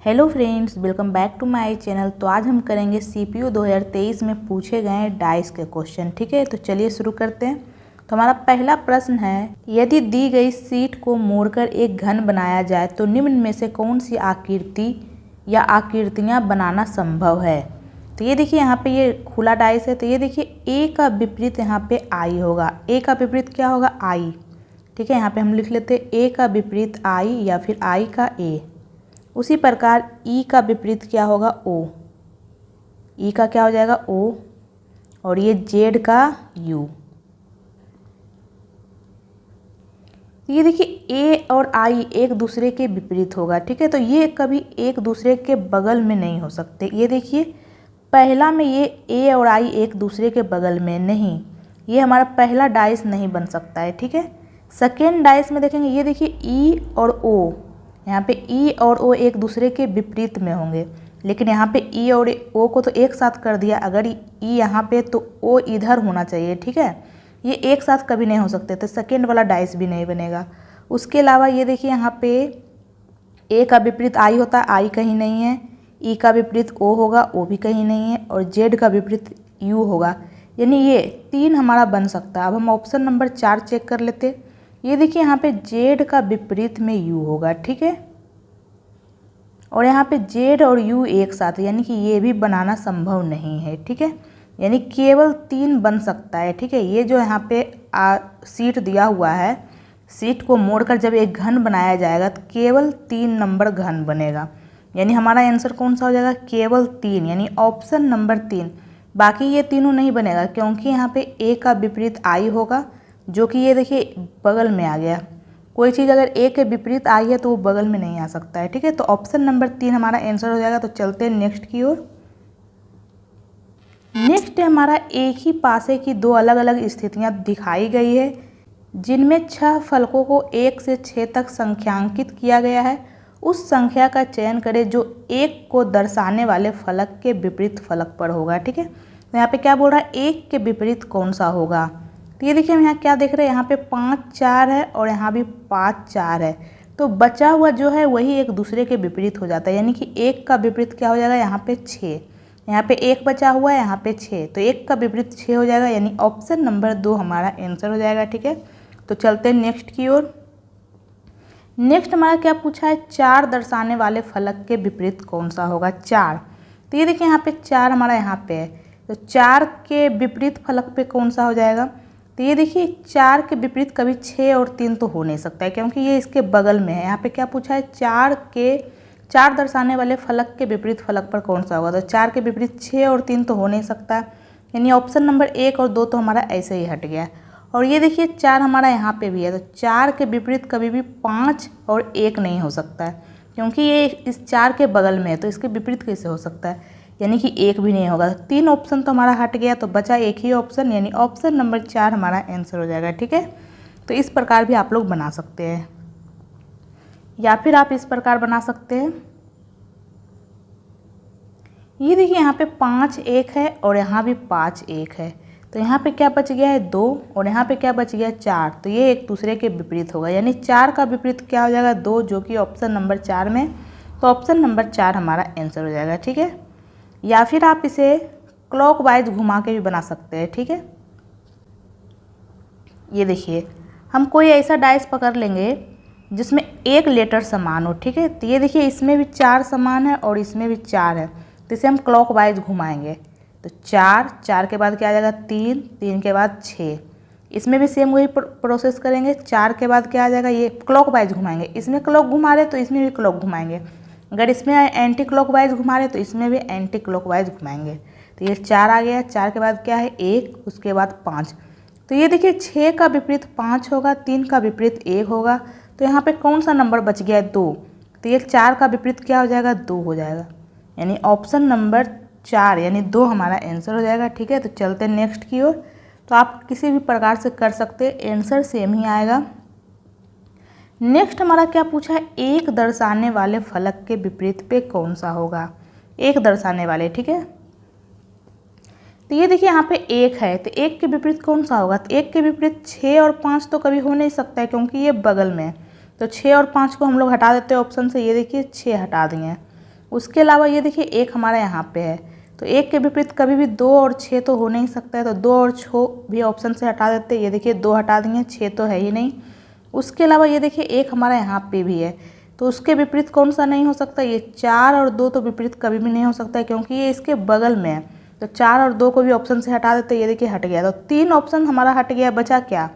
Hello friends, welcome back to my channel. तो आज हम करेंगे सीपीयू 2023 में पूछे गए डाइस के क्वेश्चन। ठीक है, तो चलिए शुरू करते हैं। तो हमारा पहला प्रश्न है, यदि दी गई शीट को मोड़कर एक घन बनाया जाए तो निम्न में से कौन सी आकृति या आकृतियाँ बनाना संभव है। तो ये देखिए यहाँ पे ये खुला डाइस है। तो ये देखिए ए का विपरीत यहाँ पे आई होगा। ए का विपरीत क्या होगा? आई। ठीक है, यहाँ पे हम लिख लेते हैं ए का विपरीत आई या फिर आई का ए। उसी प्रकार ई का विपरीत क्या होगा? ओ। ई का क्या हो जाएगा? ओ। और ये जेड का यू। ये देखिए ए और आई एक दूसरे के विपरीत होगा। ठीक है, तो ये कभी एक दूसरे के बगल में नहीं हो सकते। ये देखिए पहला में ये ए और आई एक दूसरे के बगल में नहीं, ये हमारा पहला डाइस नहीं बन सकता है। ठीक है, सेकेंड डाइस में देखेंगे, ये देखिए ई और ओ, यहाँ पे ई और ओ एक दूसरे के विपरीत में होंगे, लेकिन यहाँ पे ई और ओ को तो एक साथ कर दिया। अगर ई यहाँ पे तो ओ इधर होना चाहिए। ठीक है, ये एक साथ कभी नहीं हो सकते, तो सेकेंड वाला डाइस भी नहीं बनेगा। उसके अलावा ये देखिए यहाँ पे ए का विपरीत आई होता है, आई कहीं नहीं है। ई का विपरीत ओ होगा, ओ भी कहीं नहीं है। और जेड का विपरीत यू होगा, यानी ये तीन हमारा बन सकता है। अब हम ऑप्शन नंबर 4 चेक कर लेते। ये देखिए यहाँ पे जेड का विपरीत में यू होगा। ठीक है, और यहाँ पे जेड और यू एक साथ, यानी कि ये भी बनाना संभव नहीं है। ठीक है, यानी केवल 3 बन सकता है। ठीक है, ये जो यहाँ पे सीट दिया हुआ है, सीट को मोड़कर जब एक घन बनाया जाएगा तो केवल 3 नंबर घन बनेगा। यानी हमारा आंसर कौन सा हो जाएगा? केवल 3, यानी ऑप्शन नंबर 3। बाकी ये तीनों नहीं बनेगा, क्योंकि यहाँ पे ए का विपरीत आई होगा, जो कि ये देखिए बगल में आ गया। कोई चीज़ अगर ए के विपरीत आई है तो वो बगल में नहीं आ सकता है। ठीक है, तो ऑप्शन नंबर 3 हमारा आंसर हो जाएगा। तो चलते हैं नेक्स्ट की ओर। नेक्स्ट है हमारा, एक ही पासे की 2 अलग अलग स्थितियां दिखाई गई है, जिनमें 6 फलकों को 1 से 6 तक संख्यांकित किया गया है। उस संख्या का चयन करें जो 1 को दर्शाने वाले फलक के विपरीत फलक पर होगा। ठीक है, तो यहाँ पे क्या बोल रहा है? 1 के विपरीत कौन सा होगा। तो ये देखिए हम यहाँ क्या देख रहे हैं, यहाँ पे 5 4 है और यहाँ भी 5 4 है। तो बचा हुआ जो है वही एक दूसरे के विपरीत हो जाता है, यानी कि 1 का विपरीत क्या हो जाएगा? यहाँ पे 6। यहाँ पे 1 बचा हुआ है, यहाँ पे 6, तो 1 का विपरीत 6 हो जाएगा, यानी ऑप्शन नंबर 2 हमारा आंसर हो जाएगा। ठीक है, तो चलते हैं नेक्स्ट की ओर। नेक्स्ट हमारा क्या पूछा है? 4 दर्शाने वाले फलक के विपरीत कौन सा होगा? 4। तो ये देखिए यहाँ पे 4 हमारा यहाँ पे है, तो 4 के विपरीत फलक पे कौन सा हो जाएगा? तो ये देखिए 4 के विपरीत कभी 6 और 3 तो हो नहीं सकता है, क्योंकि ये इसके बगल में है। यहाँ पे क्या पूछा है? 4 दर्शाने वाले फलक के विपरीत फलक पर कौन सा होगा? तो 4 के विपरीत 6 और 3 तो हो नहीं सकता, यानी ऑप्शन नंबर 1 और 2 तो हमारा ऐसे ही हट गया। और ये देखिए 4 हमारा यहाँ पे भी है, तो 4 के विपरीत कभी भी 5 और 1 नहीं हो सकता है, क्योंकि ये इस 4 के बगल में है, तो इसके विपरीत कैसे हो सकता है? यानी कि 1 भी नहीं होगा। 3 ऑप्शन तो हमारा हट गया, तो बचा एक ही ऑप्शन, यानी ऑप्शन नंबर 4 हमारा आंसर हो जाएगा। ठीक है, तो इस प्रकार भी आप लोग बना सकते हैं, या फिर आप इस प्रकार बना सकते हैं। ये देखिए यहाँ पे 5 1 है और यहाँ भी 5 1 है, तो यहाँ पे क्या बच गया है? 2, और यहाँ पे क्या बच गया? 4। तो ये एक दूसरे के विपरीत होगा, यानी 4 का विपरीत क्या हो जाएगा? 2, जो कि ऑप्शन नंबर 4 में, तो ऑप्शन नंबर 4 हमारा आंसर हो जाएगा। ठीक है, या फिर आप इसे क्लॉकवाइज घुमा के भी बना सकते हैं। ठीक है, ये देखिए हम कोई ऐसा डाइस पकड़ लेंगे जिसमें एक लेटर समान हो। ठीक है, तो ये देखिए इसमें भी 4 समान है और इसमें भी 4 है, तो इसे हम क्लॉकवाइज घुमाएंगे। तो 4 4 के बाद क्या आ जाएगा? 3 3 के बाद 6। इसमें भी सेम वही प्रोसेस करेंगे। 4 के बाद क्या आ जाएगा? ये क्लॉकवाइज घुमाएंगे। इसमें क्लॉक घुमा रहे तो इसमें भी क्लॉक घुमाएंगे। अगर इसमें एंटी क्लॉकवाइज घुमा रहे तो इसमें भी एंटी क्लॉकवाइज घुमाएंगे। तो ये 4 आ गया। 4 के बाद क्या है? 1, उसके बाद 5। तो ये देखिए 6 का विपरीत 5 होगा, 3 का विपरीत 1 होगा, तो यहाँ पे कौन सा नंबर बच गया है? 2। तो ये 4 का विपरीत क्या हो जाएगा? 2 हो जाएगा, यानी ऑप्शन नंबर 4 यानी 2 हमारा आंसर हो जाएगा। ठीक है, तो चलते हैं नेक्स्ट की ओर। तो आप किसी भी प्रकार से कर सकते हैं, आंसर सेम ही आएगा। नेक्स्ट हमारा क्या पूछा है? 1 दर्शाने वाले फलक के विपरीत पे कौन सा होगा? 1 दर्शाने वाले। ठीक है, तो ये देखिए यहाँ पे 1 है, तो 1 के विपरीत कौन सा होगा? तो 1 के विपरीत 6 और 5 तो कभी हो नहीं सकता है, क्योंकि ये बगल में है। तो 6 और 5 को हम लोग हटा देते हैं ऑप्शन से। ये देखिए 6 हटा दिए, उसके अलावा ये देखिए 1 हमारा यहाँ पे है, तो 1 के विपरीत कभी भी 2 और 6 तो हो नहीं सकता है, तो 2 और 6 भी ऑप्शन से हटा देते हैं। ये देखिए 2 हटा दिए, 6 तो है ही नहीं। उसके अलावा ये देखिए 1 हमारा यहाँ पे भी है, तो उसके विपरीत कौन सा नहीं हो सकता, ये 4 और 2 तो विपरीत कभी भी नहीं हो सकता है क्योंकि ये इसके बगल में है। तो 4 और 2 को भी ऑप्शन से हटा देते हैं। ये देखिए हट गया, तो 3 ऑप्शन हमारा हट गया, बचा क्या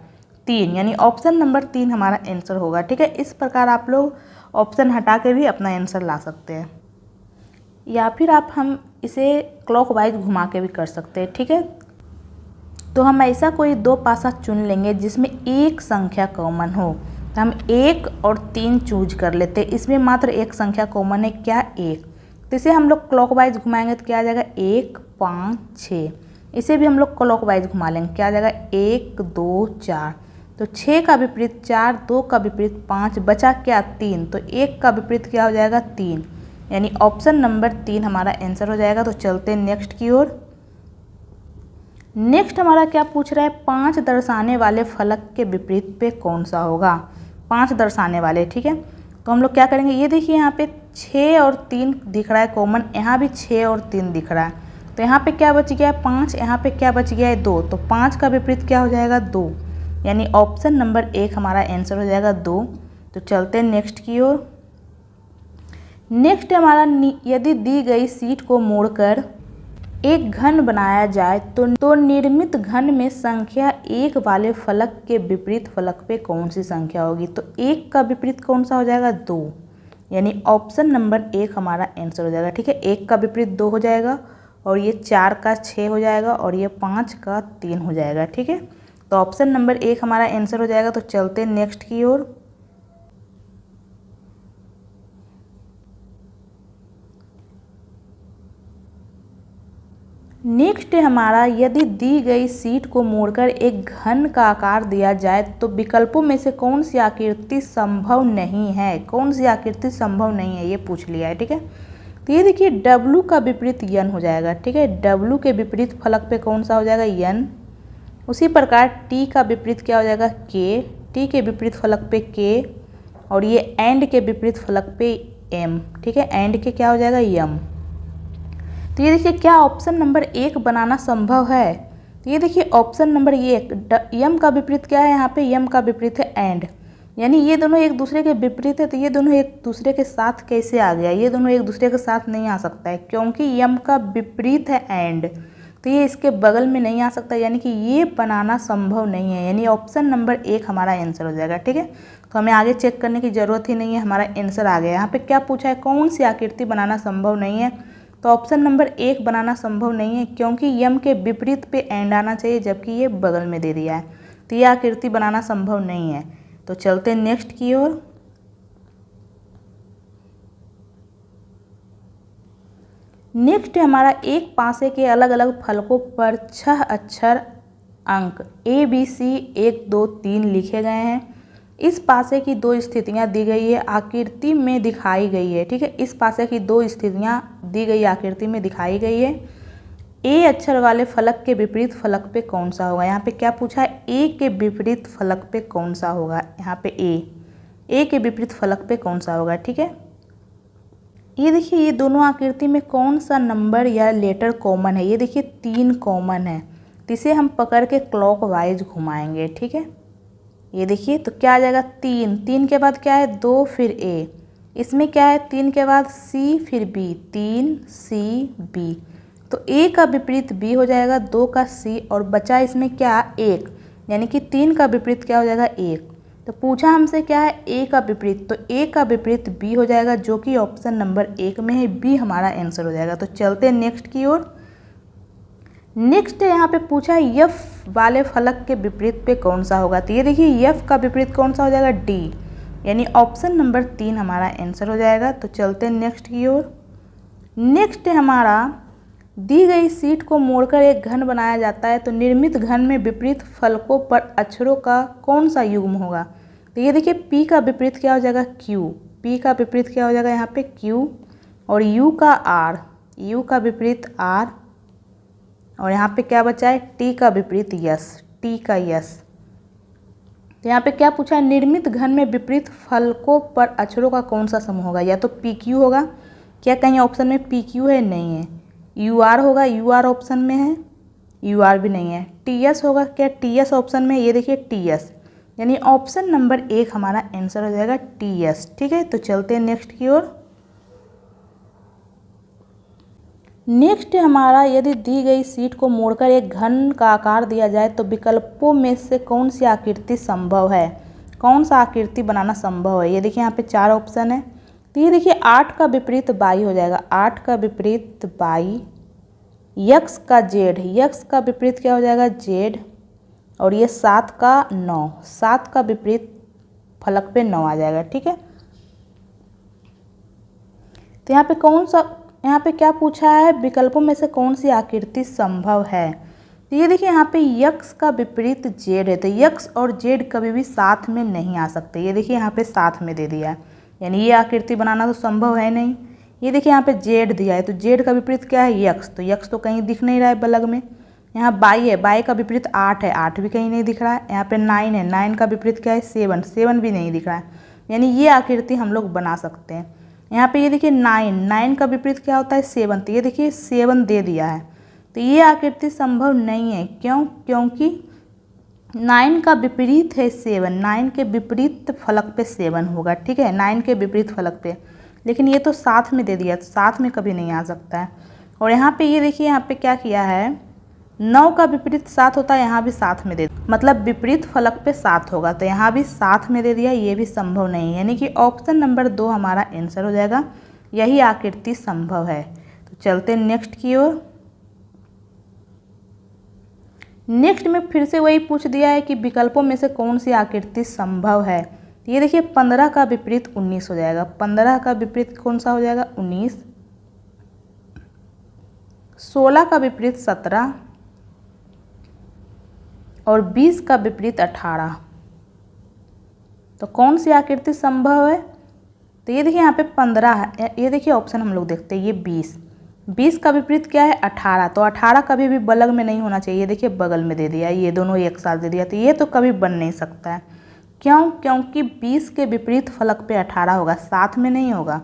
3, यानी ऑप्शन नंबर 3 हमारा आंसर होगा। ठीक है, इस प्रकार आप लोग ऑप्शन हटा के भी अपना आंसर ला सकते हैं, या फिर हम इसे क्लॉकवाइज घुमा के भी कर सकते हैं। ठीक है, तो हम ऐसा कोई 2 पासा चुन लेंगे जिसमें एक संख्या कॉमन हो, तो हम 1 और 3 चूज कर लेते हैं। इसमें मात्र एक संख्या कॉमन है, क्या 1, तो इसे हम लोग क्लॉकवाइज घुमाएंगे तो क्या आ जाएगा 1 5 6। इसे भी हम लोग क्लॉकवाइज घुमा लेंगे, क्या आ जाएगा 1 2 4। तो 6 का विपरीत 4, 2 का विपरीत 5, बचा क्या 3, तो 1 का विपरीत क्या हो जाएगा 3, यानी ऑप्शन नंबर 3 हमारा आंसर हो जाएगा। तो चलते हैं नेक्स्ट की ओर। नेक्स्ट हमारा क्या पूछ रहा है, 5 दर्शाने वाले फलक के विपरीत पे कौन सा होगा, 5 दर्शाने वाले। ठीक है, तो हम लोग क्या करेंगे, ये देखिए यहाँ पे 6 और 3 दिख रहा है कॉमन, यहाँ भी 6 और 3 दिख रहा है, तो यहाँ पे क्या बच गया है 5, यहाँ पे क्या बच गया है 2, तो 5 का विपरीत क्या हो जाएगा 2, यानी ऑप्शन नंबर 1 हमारा आंसर हो जाएगा 2। तो चलते हैं नेक्स्ट की ओर। नेक्स्ट हमारा, यदि दी गई शीट को मोड़कर एक घन बनाया जाए तो निर्मित घन में संख्या 1 वाले फलक के विपरीत फलक पे कौन सी संख्या होगी, तो 1 का विपरीत कौन सा हो जाएगा 2, यानी ऑप्शन नंबर 1 हमारा आंसर हो जाएगा। ठीक है, 1 का विपरीत 2 हो जाएगा, और ये 4 का 6 हो जाएगा, और ये 5 का 3 हो जाएगा। ठीक है, तो ऑप्शन नंबर 1 हमारा आंसर हो जाएगा। तो चलते हैं नेक्स्ट की ओर। नेक्स्ट है हमारा, यदि दी गई शीट को मोड़कर एक घन का आकार दिया जाए तो विकल्पों में से कौन सी आकृति संभव नहीं है, कौन सी आकृति संभव नहीं है, ये पूछ लिया है। ठीक है, तो ये देखिए W का विपरीत यन हो जाएगा। ठीक है, W के विपरीत फलक पे कौन सा हो जाएगा यन। उसी प्रकार T का विपरीत क्या हो जाएगा K, T के विपरीत फलक पे K, और ये एंड के विपरीत फलक पे M। ठीक है, एंड के क्या हो जाएगा यम। तो ये देखिए क्या ऑप्शन नंबर 1 बनाना संभव है, तो ये देखिए ऑप्शन नंबर 1, यम का विपरीत क्या है, यहाँ पे यम का विपरीत है एंड, यानी ये दोनों एक दूसरे के विपरीत है, तो ये दोनों एक दूसरे के साथ कैसे आ गया, ये दोनों एक दूसरे के साथ नहीं आ सकता है क्योंकि यम का विपरीत है एंड, तो ये इसके बगल में नहीं आ सकता, यानी कि ये बनाना संभव नहीं है, यानी ऑप्शन नंबर 1 हमारा आंसर हो जाएगा। ठीक है, तो हमें आगे चेक करने की ज़रूरत ही नहीं है, हमारा आंसर आ गया। यहाँ पे क्या पूछा है, कौन सी आकृति बनाना संभव नहीं है, तो ऑप्शन नंबर 1 बनाना संभव नहीं है क्योंकि यम के विपरीत पे एंड आना चाहिए, जबकि ये बगल में दे दिया है, तो ये आकृति बनाना संभव नहीं है। तो चलते हैं नेक्स्ट की ओर। नेक्स्ट है हमारा, एक पासे के अलग अलग फलकों पर 6 अक्षर अंक ABC 1 2 3 लिखे गए हैं। इस पासे की 2 स्थितियां दी गई है, आकृति में दिखाई गई है। ठीक है, इस पासे की 2 स्थितियां दी गई आकृति में दिखाई गई है। ए अक्षर वाले फलक के विपरीत फलक पे कौन सा होगा, यहाँ पे क्या पूछा है, ए के विपरीत फलक पे कौन सा होगा, यहाँ पे ए के विपरीत फलक पे कौन सा होगा। ठीक है, ये देखिए ये दोनों आकृति में कौन सा नंबर या लेटर कॉमन है, ये देखिए 3 कॉमन है, तो इसे हम पकड़ के क्लॉकवाइज घुमाएंगे। ठीक है, ये देखिए तो क्या आ जाएगा 3, 3 के बाद क्या है 2 फिर A, इसमें क्या है 3 के बाद C फिर B, 3 C B, तो A का विपरीत B हो जाएगा, 2 का C, और बचा इसमें क्या 1, यानी कि 3 का विपरीत क्या हो जाएगा 1। तो पूछा हमसे क्या है A का विपरीत, तो A का विपरीत B हो जाएगा जो कि ऑप्शन नंबर 1 में है, B हमारा आंसर हो जाएगा। तो चलते हैं नेक्स्ट की ओर। नेक्स्ट यहाँ पे पूछा है यफ वाले फलक के विपरीत पे कौन सा होगा, तो ये देखिए यफ का विपरीत कौन सा हो जाएगा डी, यानी ऑप्शन नंबर 3 हमारा आंसर हो जाएगा। तो चलते हैं नेक्स्ट की ओर। नेक्स्ट है हमारा, दी गई शीट को मोड़कर एक घन बनाया जाता है तो निर्मित घन में विपरीत फलकों पर अक्षरों का कौन सा युग्म होगा, तो ये देखिए पी का विपरीत क्या हो जाएगा क्यू, पी का विपरीत क्या हो जाएगा यहाँ पे क्यू, और यू का आर, यू का विपरीत आर, और यहाँ पे क्या बचा है टी का विपरीत यस, टी का यस। तो यहाँ पे क्या पूछा है, निर्मित घन में विपरीत फलकों पर अक्षरों का कौन सा समूह होगा, या तो पी क्यू होगा, क्या कहीं ऑप्शन में PQ है? नहीं है। UR होगा, UR ऑप्शन में है, UR भी नहीं है। TS होगा, क्या TS ऑप्शन में है? ये देखिए TS, यानी ऑप्शन नंबर 1 हमारा आंसर हो जाएगा TS। ठीक है, तो चलते हैं नेक्स्ट की ओर। नेक्स्ट हमारा, यदि दी गई शीट को मोड़कर एक घन का आकार दिया जाए तो विकल्पों में से कौन सी आकृति संभव है? कौन सा आकृति बनाना संभव है? ये देखिए यहाँ पे 4 ऑप्शन है। तो ये देखिए 8 का विपरीत बाई हो जाएगा, 8 का विपरीत बाई, यक्स का जेड, यक्स का विपरीत क्या हो जाएगा? जेड, और ये 7 का 9, 7 का विपरीत फलक पे 9 आ जाएगा। ठीक है, तो यहाँ पे कौन सा, यहाँ पे क्या पूछा है? विकल्पों में से कौन सी आकृति संभव है? तो ये देखिए यहाँ पे यक्स का विपरीत जेड है, तो यक्स और जेड कभी भी साथ में नहीं आ सकते। ये देखिए यहाँ पे साथ में दे दिया है, यानी ये आकृति बनाना तो संभव है नहीं। ये देखिए यहाँ पे जेड दिया है, तो जेड का विपरीत क्या है? यक्स, तो यक्स तो कहीं दिख नहीं रहा है बलग में। यहाँ बाई है, बाई का विपरीत 8 है, 8 भी कहीं नहीं दिख रहा है। यहाँ पे 9 है, 9 का विपरीत क्या है? 7, 7 भी नहीं दिख रहा है, यानी ये आकृति हम लोग बना सकते हैं। यहाँ पे ये देखिए 9, 9 का विपरीत क्या होता है? 7, तो ये देखिए 7 दे दिया है, तो ये आकृति संभव नहीं है। क्यों? क्योंकि 9 का विपरीत है 7, 9 के विपरीत फलक पे 7 होगा। ठीक है, 9 के विपरीत फलक पे, लेकिन ये तो साथ में दे दिया, तो साथ में कभी नहीं आ सकता है। और यहाँ पे ये देखिए यहाँ पे क्या किया है? 9 का विपरीत 7 होता है, यहाँ भी साथ में दे, मतलब विपरीत फलक पे 7 होगा, तो यहाँ भी साथ में दे दिया, ये भी संभव नहीं है। यानी कि ऑप्शन नंबर 2 हमारा आंसर हो जाएगा, यही आकृति संभव है। तो चलते हैं नेक्स्ट की ओर। नेक्स्ट में फिर से वही पूछ दिया है कि विकल्पों में से कौन सी आकृति संभव है। ये देखिए 15 का विपरीत 19 हो जाएगा, 15 का विपरीत कौन सा हो जाएगा? 19, 16 का विपरीत 17 और 20 का विपरीत 18, तो कौन सी आकृति संभव है? तो ये देखिए यहाँ पे 15 है, ये देखिए ऑप्शन हम लोग देखते हैं, ये 20, 20 का विपरीत क्या है? 18, तो 18 कभी भी बगल में नहीं होना चाहिए। ये देखिए बगल में दे दिया, ये दोनों एक साथ दे दिया, तो ये तो कभी बन नहीं सकता है। क्यों? क्योंकि 20 के विपरीत फलक पे 18 होगा, साथ में नहीं होगा।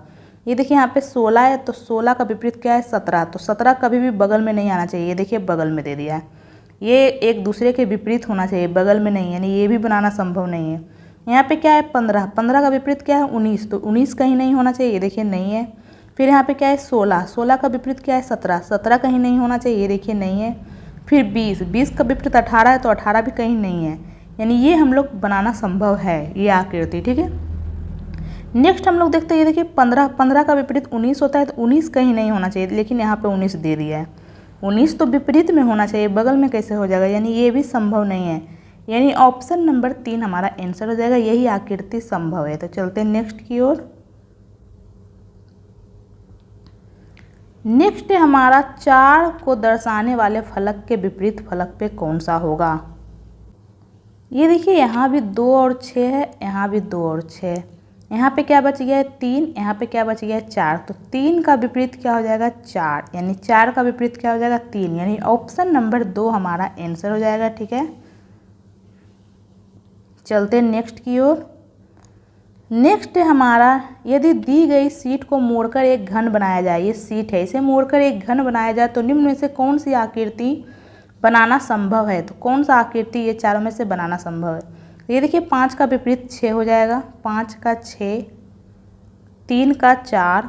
ये देखिए यहाँ पे 16 है, तो 16 का विपरीत क्या है? 17, तो 17 कभी भी बगल में नहीं आना चाहिए। ये देखिए बगल में दे दिया है, ये एक दूसरे के विपरीत होना चाहिए, बगल में नहीं, यानी ये भी बनाना संभव नहीं है। यहाँ पे क्या है? 15, 15 का विपरीत क्या है? 19, तो 19 कहीं नहीं होना चाहिए, ये देखिए नहीं है। फिर यहाँ पे क्या है? 16, 16 का विपरीत क्या है? 17, 17 कहीं नहीं होना चाहिए, ये देखिए नहीं है। फिर 20, 20 का विपरीत 18 है, तो 18 भी कहीं नहीं है, यानी ये हम लोग बनाना संभव है, ये आकृति। ठीक है, नेक्स्ट हम लोग देखते हैं, ये देखिए 15, 15 का विपरीत 19 होता है, तो 19 कहीं नहीं होना चाहिए, लेकिन यहाँ पे 19 दे दिया है। 19 तो विपरीत में होना चाहिए, बगल में कैसे हो जाएगा? यानी ये भी संभव नहीं है, यानी ऑप्शन नंबर 3 हमारा आंसर हो जाएगा, यही आकृति संभव है। तो चलते हैं नेक्स्ट की ओर। नेक्स्ट हमारा 4 को दर्शाने वाले फलक के विपरीत फलक पे कौन सा होगा? ये देखिए यहाँ भी 2 और 6 है, यहाँ भी 2 और 6, यहाँ पे क्या बच गया है? 3, यहाँ पे क्या बच गया है? 4, तो 3 का विपरीत क्या हो जाएगा? 4, यानी 4 का विपरीत क्या हो जाएगा? 3, यानी ऑप्शन नंबर 2 हमारा आंसर हो जाएगा। ठीक है, चलते हैं नेक्स्ट की ओर। नेक्स्ट हमारा, यदि दी गई शीट को मोड़कर एक घन बनाया जाए, ये शीट है, इसे मोड़कर एक घन बनाया जाए तो निम्न में से कौन सी आकृति बनाना संभव है? तो कौन सा आकृति ये चारों में से बनाना संभव है? तो ये देखिए 5 का विपरीत 6 हो जाएगा, 5 का 6, 3 का 4,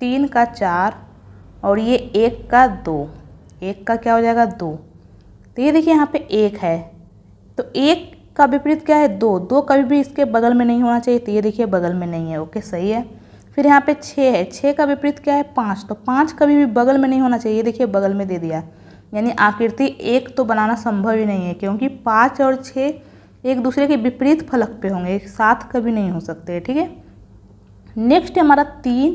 3 का 4 और ये 1 का 2, 1 का क्या हो जाएगा? 2, तो ये देखिए यहाँ पे 1 है, तो 1 का विपरीत क्या है? 2, 2 कभी भी इसके बगल में नहीं होना चाहिए, तो ये देखिए बगल में नहीं है, ओके सही है। फिर यहाँ पे 6 है, 6 का विपरीत क्या है? 5, तो 5 कभी भी बगल में नहीं होना चाहिए, ये देखिए बगल में दे दिया, यानी आकृति 1 तो बनाना संभव ही नहीं है, क्योंकि 5 और 6 एक दूसरे के विपरीत फलक पे होंगे, एक साथ कभी नहीं हो सकते। ठीक है, नेक्स्ट हमारा 3,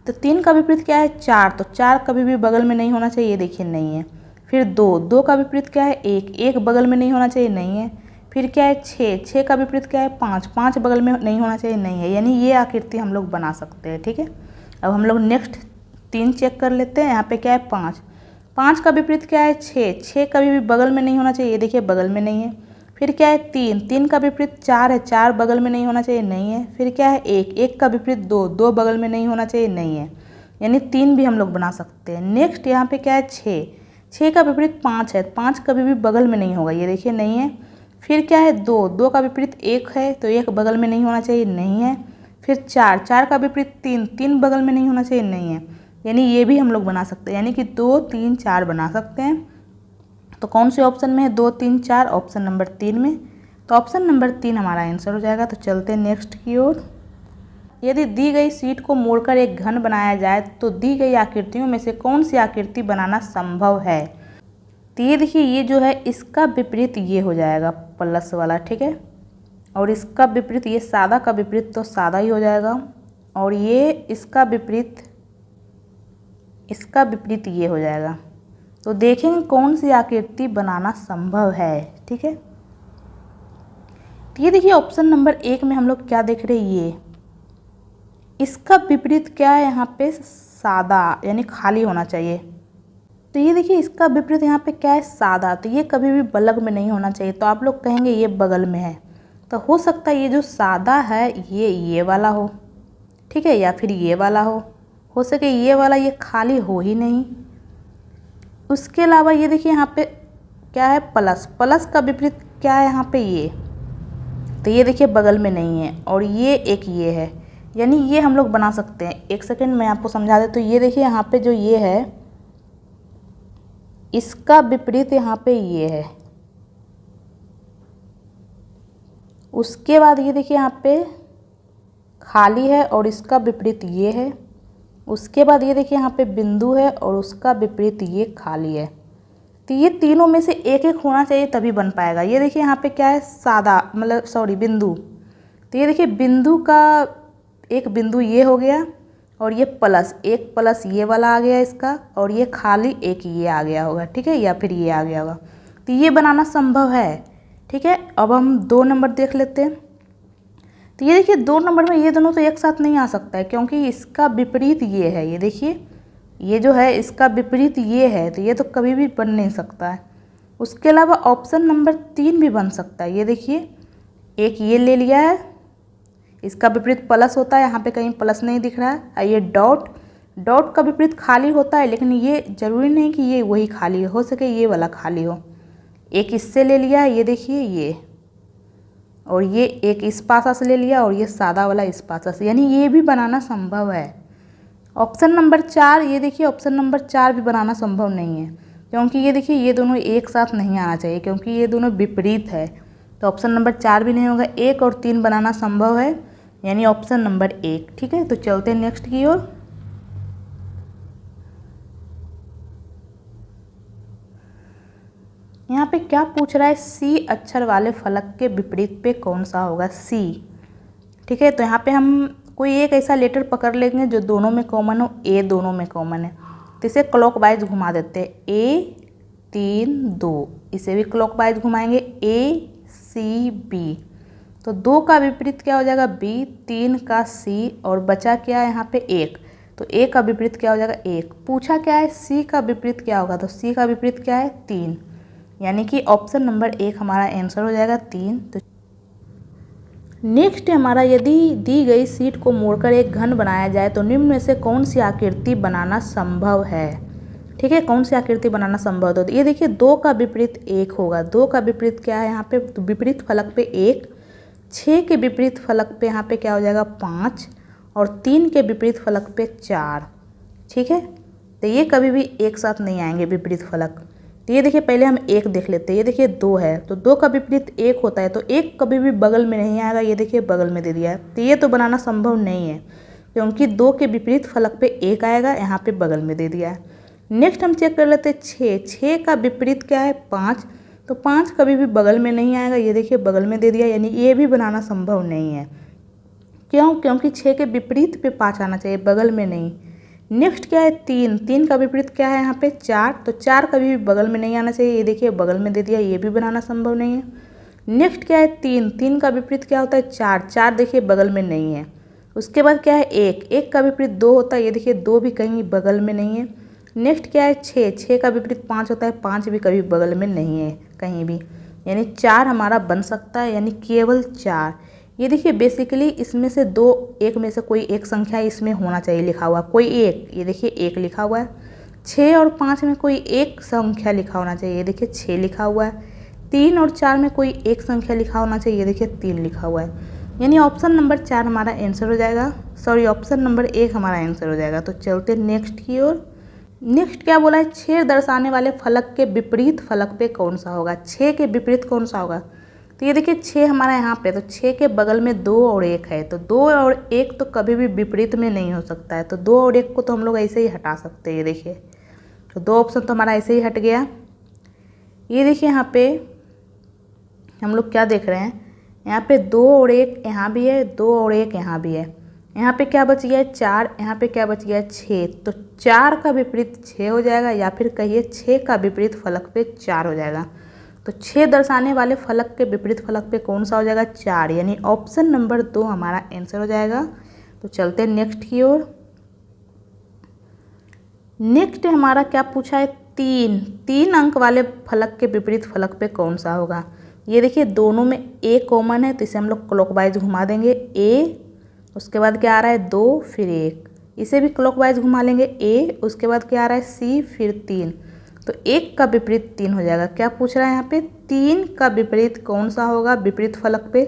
तो 3 का विपरीत क्या है? 4, तो 4 कभी भी बगल में नहीं होना चाहिए, ये देखिए नहीं है। फिर 2, 2 का विपरीत क्या है? 1, 1 बगल में नहीं होना चाहिए, नहीं है। फिर क्या है? 6, 6 का विपरीत क्या है? 5, 5 बगल में नहीं होना चाहिए, नहीं है, यानी ये आकृति हम लोग बना सकते हैं। ठीक है, अब हम लोग नेक्स्ट 3 चेक कर लेते हैं। यहाँ पे क्या है? 5, 5 का विपरीत क्या है? 6, 6 कभी भी बगल में नहीं होना चाहिए, ये देखिए बगल में नहीं है। फिर क्या है? 3, 3 का विपरीत 4 है, 4 बगल में नहीं होना चाहिए, नहीं है। फिर क्या है? 1, 1 का विपरीत 2, 2 बगल में नहीं होना चाहिए, नहीं है। यानी 3 भी हम लोग बना सकते हैं। नेक्स्ट यहाँ पे क्या है 6, 6 का विपरीत 5 है, 5 कभी भी बगल में नहीं होगा, ये देखिए नहीं है। फिर क्या है 2, 2 का विपरीत 1 है तो 1 बगल में नहीं होना चाहिए, नहीं है। फिर 4, 4 का विपरीत 3, 3 बगल में नहीं होना चाहिए, नहीं है। यानी ये भी हम लोग बना सकते हैं, यानी कि 2, 3, 4 बना सकते हैं। तो कौन से ऑप्शन में है 2, 3, 4? ऑप्शन नंबर 3 में। तो ऑप्शन नंबर 3 हमारा आंसर हो जाएगा। तो चलते हैं नेक्स्ट की ओर। यदि दी गई शीट को मोड़कर एक घन बनाया जाए तो दी गई आकृतियों में से कौन सी आकृति बनाना संभव है? तो ये देखिए, ये जो है इसका विपरीत ये हो जाएगा प्लस वाला, ठीक है। और इसका विपरीत, ये सादा का विपरीत तो सादा ही हो जाएगा। और ये इसका विपरीत ये हो जाएगा। तो देखेंगे कौन सी आकृति बनाना संभव है, ठीक है। तो ये देखिए ऑप्शन नंबर 1 में हम लोग क्या देख रहे हैं, ये इसका विपरीत क्या है यहाँ पे सादा, यानी खाली होना चाहिए। तो ये देखिए इसका विपरीत यहाँ पे क्या है सादा, तो ये कभी भी बगल में नहीं होना चाहिए। तो आप लोग कहेंगे ये बगल में है, तो हो सकता है ये जो सादा है ये वाला हो, ठीक है, या फिर ये वाला हो सके ये वाला, ये खाली हो ही नहीं। उसके अलावा ये देखिए यहाँ पे क्या है प्लस, प्लस का विपरीत क्या है यहाँ पे ये, तो ये देखिए बगल में नहीं है। और ये एक ये है, यानी ये हम लोग बना सकते हैं। एक सेकंड मैं आपको समझा दे। तो ये देखिए यहाँ पे जो ये है इसका विपरीत यहाँ पे ये है। उसके बाद ये देखिए यहाँ पे खाली है और इसका विपरीत ये है। उसके बाद ये देखिए यहाँ पे बिंदु है और उसका विपरीत ये खाली है। तो ये तीनों में से एक एक होना चाहिए तभी बन पाएगा। ये देखिए यहाँ पे क्या है सादा, मतलब सॉरी बिंदु। तो ये देखिए बिंदु का एक बिंदु ये हो गया और ये प्लस, एक प्लस ये वाला आ गया इसका, और ये खाली एक ये आ गया होगा, ठीक है, या फिर ये आ गया होगा। तो ये बनाना संभव है, ठीक है। अब हम 2 नंबर देख लेते हैं। तो ये देखिए 2 नंबर में ये दोनों तो एक साथ नहीं आ सकता है, क्योंकि इसका विपरीत ये है। ये देखिए ये जो है इसका विपरीत ये है, तो ये तो कभी भी बन नहीं सकता है। उसके अलावा ऑप्शन नंबर 3 भी बन सकता है। ये देखिए एक ये ले लिया है, इसका विपरीत प्लस होता है, यहाँ पे कहीं प्लस नहीं दिख रहा है। ये डॉट, डॉट का विपरीत खाली होता है, लेकिन ये ज़रूरी नहीं कि ये वही खाली हो सके ये वाला खाली हो। एक इससे ले लिया, ये देखिए ये, और ये एक इस पासा से ले लिया और ये सादा वाला इस पासा से, यानी ये भी बनाना संभव है। ऑप्शन नंबर 4, ये देखिए ऑप्शन नंबर 4 भी बनाना संभव नहीं है, क्योंकि ये देखिए ये दोनों एक साथ नहीं आना चाहिए, क्योंकि ये दोनों विपरीत है। तो ऑप्शन नंबर 4 भी नहीं होगा। 1 और 3 बनाना संभव है, यानी ऑप्शन नंबर 1, ठीक है। तो चलते हैं नेक्स्ट की ओर। यहाँ पे क्या पूछ रहा है, सी अक्षर वाले फलक के विपरीत पे कौन सा होगा, सी, ठीक है। तो यहाँ पे हम कोई एक ऐसा लेटर पकड़ लेंगे जो दोनों में कॉमन हो, ए दोनों में कॉमन है, तो इसे क्लॉकवाइज घुमा देते हैं। ए 3 2, इसे भी क्लॉकवाइज घुमाएंगे, ए सी बी। तो 2 का विपरीत क्या हो जाएगा बी, 3 का सी, और बचा क्या है यहाँ पे 1, तो ए का विपरीत क्या हो जाएगा 1। पूछा क्या है सी का विपरीत क्या होगा, तो सी का विपरीत क्या है 3, यानी कि ऑप्शन नंबर 1 हमारा आंसर हो जाएगा 3। तो नेक्स्ट हमारा, यदि दी गई शीट को मोड़कर एक घन बनाया जाए तो निम्न में से कौन सी आकृति बनाना संभव है, ठीक है। कौन सी आकृति बनाना संभव है, तो ये देखिए 2 का विपरीत 1 होगा। 2 का विपरीत क्या है यहाँ पे, तो विपरीत फलक पे 1, 6 के विपरीत फलक पे यहाँ पे क्या हो जाएगा 5, और 3 के विपरीत फलक पे 4, ठीक है। तो ये कभी भी एक साथ नहीं आएंगे विपरीत फलक। तो ये देखिए पहले हम 1 देख लेते हैं। ये देखिए 2 है, तो 2 का विपरीत 1 होता है, तो 1 कभी भी बगल में नहीं आएगा। ये देखिए बगल में दे दिया है, तो ये तो बनाना संभव नहीं है, क्योंकि 2 के विपरीत फलक पे 1 आएगा, यहाँ पे बगल में दे दिया है। नेक्स्ट हम चेक कर लेते हैं 6, 6 का विपरीत क्या है 5, तो 5 कभी भी बगल में नहीं आएगा। ये देखिए बगल में दे दिया, यानी ये भी बनाना संभव नहीं है। क्यों, क्योंकि 6 के विपरीत पे 5 आना चाहिए, बगल में नहीं। नेक्स्ट क्या है 3, 3 का विपरीत क्या है यहाँ पे 4, तो 4 कभी भी बगल में नहीं आना चाहिए। ये देखिए बगल में दे दिया, ये भी बनाना संभव नहीं है। नेक्स्ट क्या है 3, 3 का विपरीत क्या होता है 4, 4 देखिए बगल में नहीं है। उसके बाद क्या है 1, 1 का विपरीत 2 होता है। ये देखिए 2 भी कहीं बगल में नहीं है। नेक्स्ट क्या है 6, 6 का विपरीत 5 होता है, 5 भी कभी बगल में नहीं है कहीं भी, यानी 4 हमारा बन सकता है, यानी केवल 4। ये देखिए बेसिकली इसमें से दो, एक में से कोई एक संख्या इसमें होना चाहिए लिखा हुआ, कोई एक, ये देखिए 1 लिखा हुआ है। 6 और 5 में कोई एक संख्या लिखा होना चाहिए, ये देखिए 6 लिखा हुआ है। 3 और 4 में कोई एक संख्या लिखा होना चाहिए, ये देखिए 3 लिखा हुआ है। यानी ऑप्शन नंबर 4 हमारा आंसर हो जाएगा, सॉरी ऑप्शन नंबर 1 हमारा आंसर हो जाएगा। तो चलते नेक्स्ट की ओर। नेक्स्ट क्या बोला है, 6 दर्शाने वाले फलक के विपरीत फलक पे कौन सा होगा। 6 के विपरीत कौन सा होगा, तो ये देखिए 6 हमारा यहाँ पे, तो 6 के बगल में 2 और 1 है, तो 2 और 1 तो कभी भी विपरीत में नहीं हो सकता है, तो 2 और 1 को तो हम लोग ऐसे ही हटा सकते हैं। ये देखिए तो 2 ऑप्शन तो हमारा ऐसे ही हट गया। ये देखिए यहाँ पे हम लोग क्या देख रहे हैं, यहाँ पे 2 और 1 यहाँ भी है, 2 और 1 यहाँ भी है। यहाँ पे क्या बच गया है 4, यहाँ पे क्या बच गया है 6, तो 4 का विपरीत 6 हो जाएगा, या फिर कहिए 6 का विपरीत फलक पे 4 हो जाएगा। तो 6 दर्शाने वाले फलक के विपरीत फलक पे कौन सा हो जाएगा, 4, यानी ऑप्शन नंबर 2 हमारा आंसर हो जाएगा। तो चलते हैं नेक्स्ट की ओर। नेक्स्ट हमारा क्या पूछा है, 3 अंक वाले फलक के विपरीत फलक पे कौन सा होगा। ये देखिए दोनों में ए कॉमन है, तो इसे हम लोग क्लॉकवाइज घुमा देंगे, ए, उसके बाद क्या आ रहा है 2 फिर 1, इसे भी क्लॉकवाइज घुमा लेंगे, ए, उसके बाद क्या आ रहा है सी फिर 3, तो 1 का विपरीत 3 हो जाएगा। क्या पूछ रहा है यहाँ पे, 3 का विपरीत कौन सा होगा विपरीत फलक पे,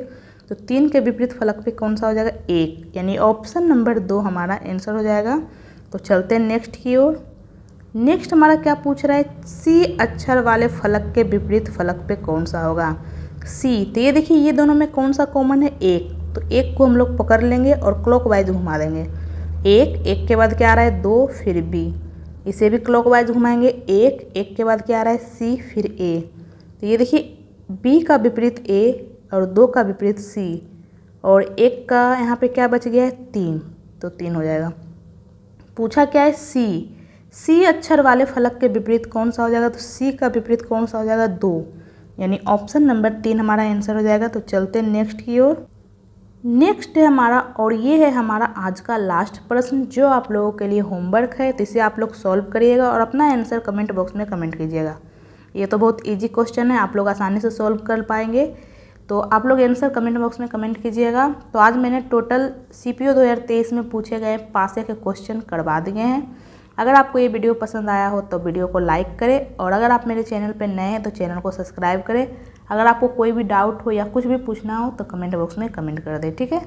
तो 3 के विपरीत फलक पे कौन सा हो जाएगा, 1, यानी ऑप्शन नंबर 2 हमारा आंसर हो जाएगा। तो चलते हैं नेक्स्ट की ओर। नेक्स्ट हमारा क्या पूछ रहा है, सी अक्षर वाले फलक के विपरीत फलक पे कौन सा होगा, सी, तो ये देखिए ये दोनों में कौन सा कॉमन है, 1, तो 1 को हम लोग पकड़ लेंगे और क्लॉकवाइज घुमा देंगे, 1 के बाद क्या आ रहा है 2 फिर बी, इसे भी क्लॉकवाइज घुमाएंगे, 1 के बाद क्या आ रहा है सी फिर ए, तो ये देखिए बी का विपरीत ए और 2 का विपरीत सी, और 1 का यहाँ पे क्या बच गया है 3, तो 3 हो जाएगा। पूछा क्या है, सी अक्षर वाले फलक के विपरीत कौन सा हो जाएगा, तो सी का विपरीत कौन सा हो जाएगा, 2, यानी ऑप्शन नंबर 3 हमारा आंसर हो जाएगा। तो चलते हैं नेक्स्ट की ओर। नेक्स्ट है हमारा, और ये है हमारा आज का लास्ट प्रश्न जो आप लोगों के लिए होमवर्क है, तो इसे आप लोग सॉल्व करिएगा और अपना आंसर कमेंट बॉक्स में कमेंट कीजिएगा। ये तो बहुत इजी क्वेश्चन है, आप लोग आसानी से सॉल्व कर पाएंगे, तो आप लोग आंसर कमेंट बॉक्स में कमेंट कीजिएगा। तो आज मैंने टोटल CPO 2023 में पूछे गए पासे के क्वेश्चन करवा दिए हैं। अगर आपको ये वीडियो पसंद आया हो तो वीडियो को लाइक करें, और अगर आप मेरे चैनल पर नए हैं तो चैनल को सब्सक्राइब करें। अगर आपको कोई भी डाउट हो या कुछ भी पूछना हो तो कमेंट बॉक्स में कमेंट कर दें, ठीक है।